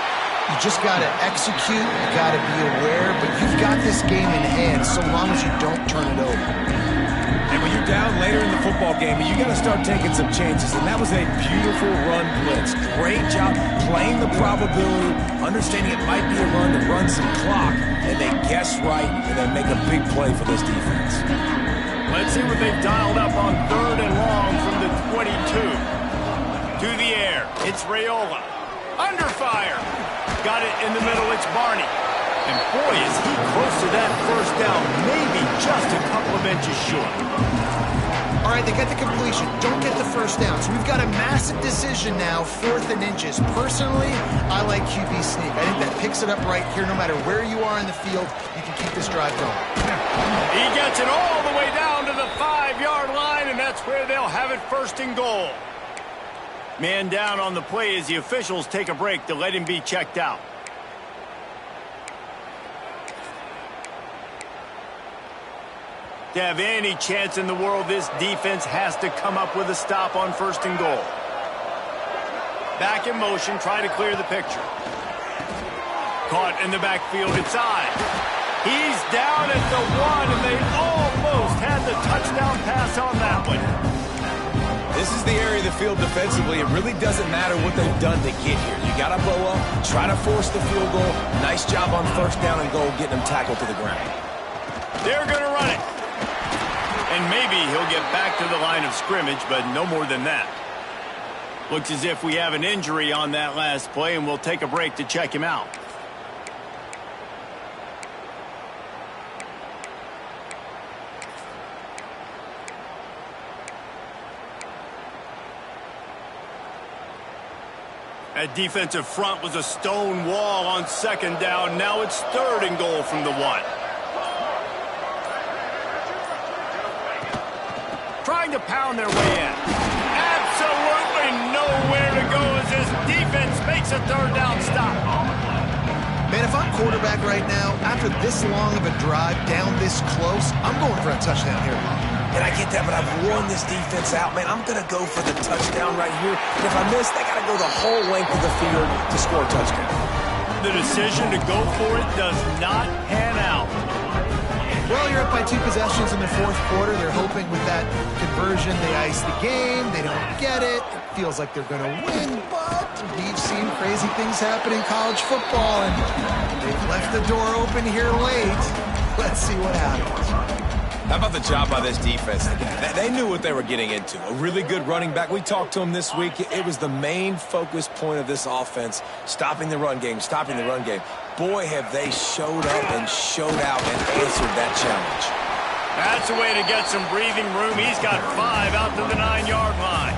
You just got to execute. You got to be aware, but you've got this game in hand so long as you don't turn it over. And when you're down later in the football game, you got to start taking some chances. And that was a beautiful run blitz. Great job playing the probability, understanding it might be a run to run some clock, and they guess right, and they make a big play for this defense. Let's see what they've dialed up on 3rd and long from the 22. To the air. It's Raiola. Under fire. Got it in the middle. It's Barney. And boy, is he close to that first down. Maybe just a couple of inches short. All right, they get the completion. Don't get the first down. So we've got a massive decision now, 4th and inches. Personally, I like QB sneak. I think that picks it up right here. No matter where you are in the field, you can keep this drive going. He gets it all the way down to the 5-yard line, and that's where they'll have it 1st and goal. Man down on the play as the officials take a break to let him be checked out. To have any chance in the world, this defense has to come up with a stop on 1st and goal. Back in motion, try to clear the picture. Caught in the backfield, it's Ives. He's down at the 1, and they almost had the touchdown pass on that one. This is the area of the field defensively. It really doesn't matter what they've done to get here. You got to blow up, try to force the field goal. Nice job on 1st down and goal, getting them tackled to the ground. They're going to run it. And maybe he'll get back to the line of scrimmage, but no more than that. Looks as if we have an injury on that last play, and we'll take a break to check him out. That defensive front was a stone wall on 2nd down. Now it's 3rd and goal from the 1. Trying to pound their way in. Absolutely nowhere to go as this defense makes a 3rd down stop. Man, if I'm quarterback right now, after this long of a drive down this close, I'm going for a touchdown here. And I get that, but I've worn this defense out, man. I'm going to go for the touchdown right here. And if I miss, they got to go the whole length of the field to score a touchdown. The decision to go for it does not pan out. Well, you're up by 2 possessions in the 4th quarter. They're hoping with that conversion they ice the game. They don't get it. It feels like they're going to win, but we've seen crazy things happen in college football, and they've left the door open here late. Let's see what happens. How about the job by this defense? They knew what they were getting into. A really good running back. We talked to him this week. It was the main focus point of this offense, stopping the run game, stopping the run game. Boy, have they showed up and showed out and answered that challenge. That's a way to get some breathing room. He's got 5 out to the 9-yard line.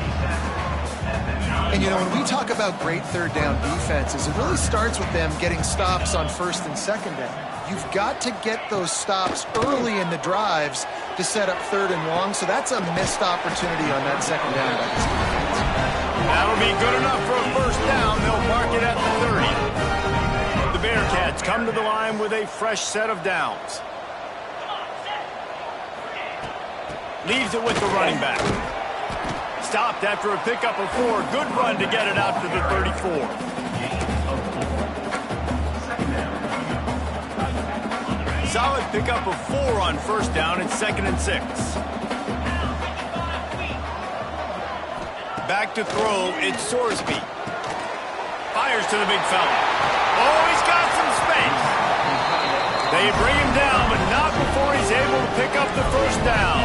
And, you know, when we talk about great 3rd down defenses, it really starts with them getting stops on 1st and 2nd down. You've got to get those stops early in the drives to set up 3rd and long, so that's a missed opportunity on that 2nd down by this defense. That'll be good enough for a 1st down. They'll mark it at the 30. The Bearcats come to the line with a fresh set of downs. Leaves it with the running back. Stopped after a pickup of 4. Good run to get it out to the 34. Solid pickup of 4 on 1st down. It's 2nd and 6. Back to throw. It's Sorsby. Fires to the big fella. Oh, he's got some space. They bring him down, but not before he's able to pick up the 1st down.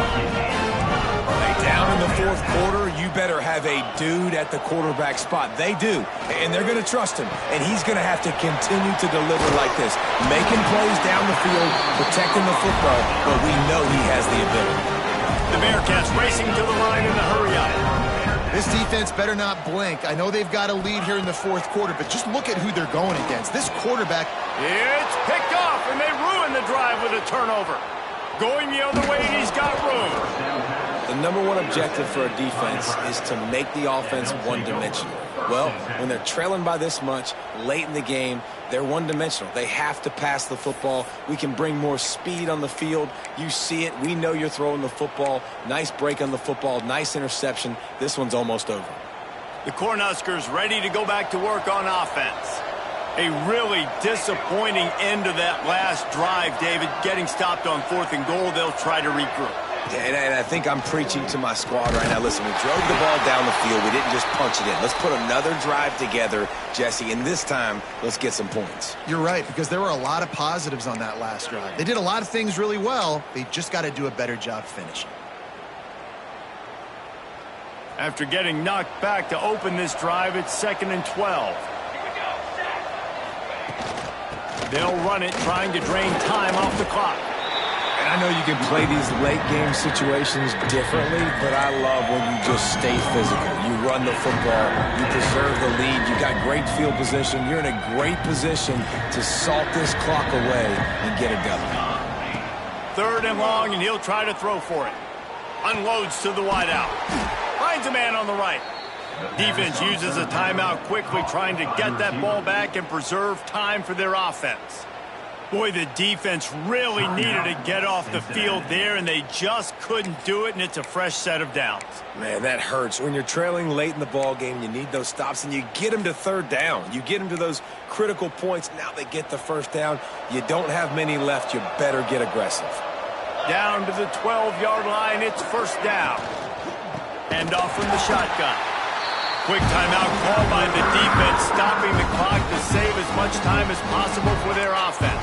Down in the 4th quarter, you better have a dude at the quarterback spot. They do, and they're going to trust him, and he's going to have to continue to deliver like this, making plays down the field, protecting the football, but we know he has the ability. The Bearcats racing to the line in the hurry-up. This defense better not blink. I know they've got a lead here in the 4th quarter, but just look at who they're going against. This quarterback... It's picked off, and they ruin the drive with a turnover. Going the other way, and he's got room. The number 1 objective for a defense is to make the offense one-dimensional. Well, when they're trailing by this much, late in the game, they're one-dimensional. They have to pass the football. We can bring more speed on the field. You see it. We know you're throwing the football. Nice break on the football. Nice interception. This one's almost over. The Cornhuskers ready to go back to work on offense. A really disappointing end to that last drive, David. Getting stopped on 4th and goal, they'll try to regroup. And I think I'm preaching to my squad right now. Listen, we drove the ball down the field. We didn't just punch it in. Let's put another drive together, Jesse, and this time, let's get some points. You're right, because there were a lot of positives on that last drive. They did a lot of things really well. They just got to do a better job finishing. After getting knocked back to open this drive, it's 2nd and 12. They'll run it, trying to drain time off the clock. And I know you can play these late game situations differently, but I love when you just stay physical. You run the football, you preserve the lead, you got great field position, you're in a great position to salt this clock away and get it done. 3rd and long, and he'll try to throw for it. Unloads to the wideout. Finds a man on the right. Defense uses a timeout quickly, trying to get that ball back and preserve time for their offense. Boy, the defense really needed to get off the field there, and they just couldn't do it, and it's a fresh set of downs. Man, that hurts. When you're trailing late in the ball game, you need those stops, and you get them to 3rd down. You get them to those critical points. Now they get the 1st down. You don't have many left. You better get aggressive. Down to the 12-yard line. It's 1st down. Hand off from the shotgun. Quick timeout call by the defense, stopping the clock to save as much time as possible for their offense.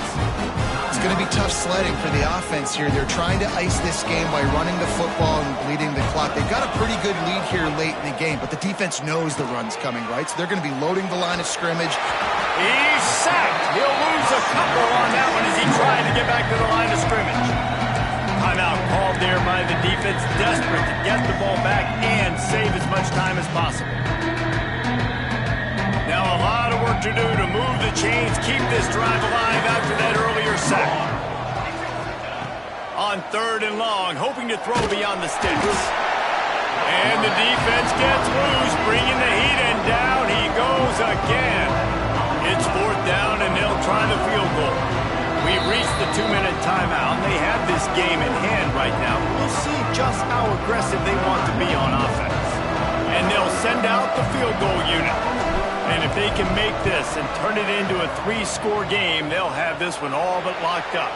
It's going to be tough sledding for the offense here. They're trying to ice this game by running the football and bleeding the clock. They've got a pretty good lead here late in the game, but the defense knows the run's coming, right? So they're going to be loading the line of scrimmage. He's sacked. He'll lose a couple on that one as he tried to get back to the line of scrimmage. Timeout called there by the defense, desperate to get the ball back and save as much time as possible. Now a lot of work to do to move the chains, keep this drive alive after that earlier sack. On 3rd and long, hoping to throw beyond the sticks. And the defense gets loose, bringing the heat, and down he goes again. It's 4th down, and they'll try the field goal. We've reached the 2-minute timeout. They have this game in hand right now. We'll see just how aggressive they want to be on offense. And they'll send out the field goal unit. And if they can make this and turn it into a 3-score game, they'll have this one all but locked up.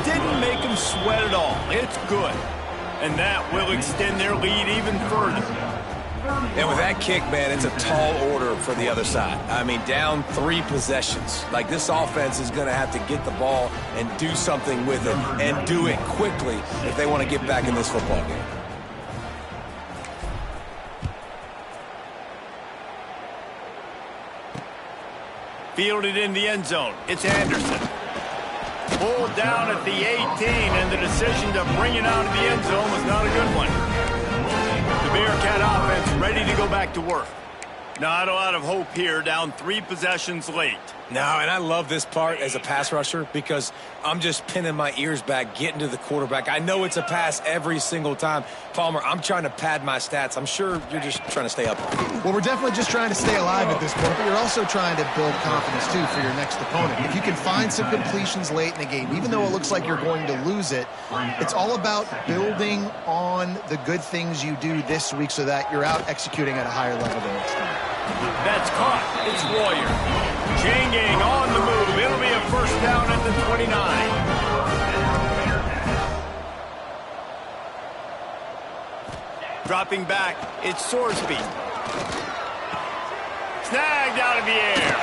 Didn't make them sweat at all. It's good. And that will extend their lead even further. And with that kick, man, it's a tall order for the other side. I mean, down 3 possessions. Like, this offense is going to have to get the ball and do something with it, and do it quickly if they want to get back in this football game. Fielded in the end zone. It's Anderson. Pulled down at the 18, and the decision to bring it out of the end zone was not a good one. The Bearcat offense ready to go back to work. Not a lot of hope here, down 3 possessions late. No, and I love this part as a pass rusher because I'm just pinning my ears back, getting to the quarterback. I know it's a pass every single time. Palmer, I'm trying to pad my stats. I'm sure you're just trying to stay up. Well, we're definitely just trying to stay alive at this point, but you're also trying to build confidence, too, for your next opponent. If you can find some completions late in the game, even though it looks like you're going to lose it, it's all about building on the good things you do this week so that you're out executing at a higher level the next time. That's caught. It's Royer. Changing on the move. It'll be a 1st down at the 29. Dropping back, it's Sorsby. Snagged out of the air.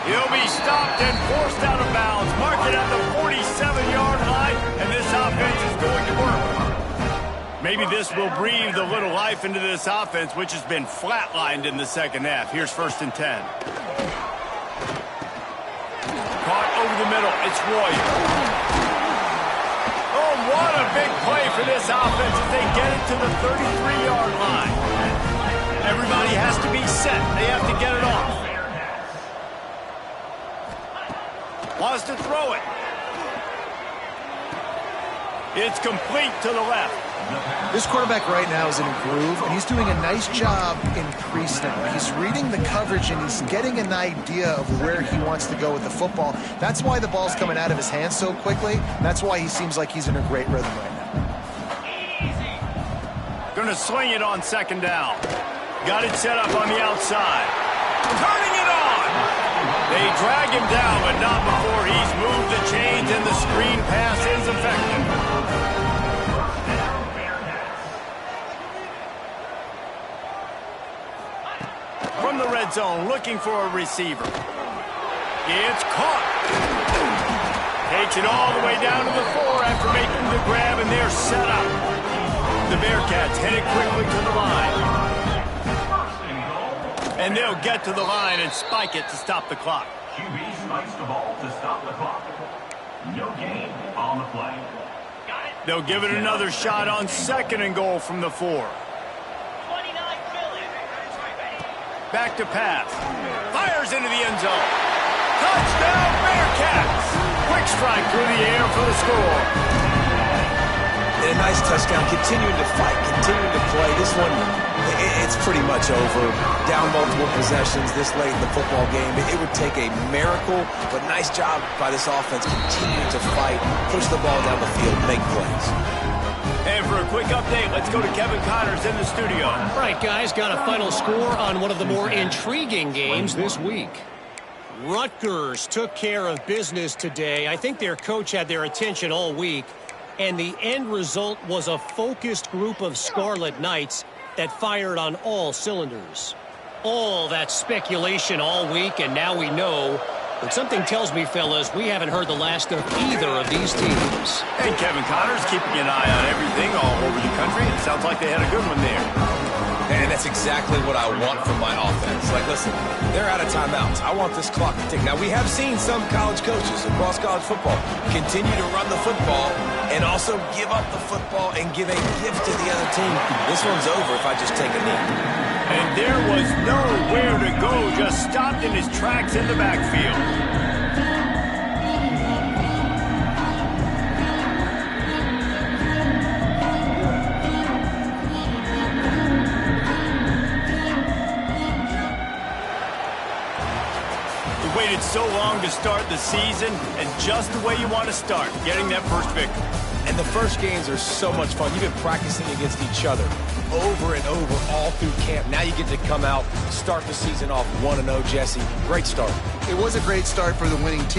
He'll be stopped and forced out of bounds. Mark it at the 47-yard line, and this offense is going to work. Maybe this will breathe a little life into this offense, which has been flatlined in the 2nd half. Here's 1st and 10. Caught over the middle. It's Royer. Oh, what a big play for this offense as they get it to the 33-yard line. Everybody has to be set. They have to get it off. Wants to throw it. It's complete to the left. This quarterback right now is in a groove, and he's doing a nice job in pre-snap. He's reading the coverage, and he's getting an idea of where he wants to go with the football. That's why the ball's coming out of his hands so quickly. That's why he seems like he's in a great rhythm right now. Going to sling it on 2nd down. Got it set up on the outside. Turning it on! They drag him down, but not before he's moved the chains, and the screen pass is effective. From the red zone, looking for a receiver. It's caught. Takes it all the way down to the 4 after making the grab, and they're set up. The Bearcats headed quickly to the line. And they'll get to the line and spike it to stop the clock. QB spikes the ball to stop the clock. No gain on the play. They'll give it another shot on 2nd and goal from the 4. Back to pass. Fires into the end zone. Touchdown Bearcats! Quick strike through the air for the score. And a nice touchdown, continuing to fight, continuing to play. This one, it's pretty much over. Down multiple possessions this late in the football game. It would take a miracle, but nice job by this offense continuing to fight, push the ball down the field, make plays. And for a quick update, let's go to Kevin Connors in the studio. All right, guys, got a final score on one of the more intriguing games this week. Rutgers took care of business today. I think their coach had their attention all week, and the end result was a focused group of Scarlet Knights that fired on all cylinders. All that speculation all week, and now we know. But something tells me, fellas, we haven't heard the last of either of these teams. And Kevin Connors keeping an eye on everything all over the country. It sounds like they had a good one there. And that's exactly what I want from my offense. Like, listen, they're out of timeouts. I want this clock to tick. Now, we have seen some college coaches across college football continue to run the football and also give up the football and give a gift to the other team. This one's over if I just take a knee. And there was nowhere to go, just stopped in his tracks in the backfield. We waited so long to start the season, and just the way you want to start, getting that first victory. And the first games are so much fun. You've been practicing against each other over and over all through camp. Now you get to come out, start the season off 1-0, Jesse. Great start. It was a great start for the winning team.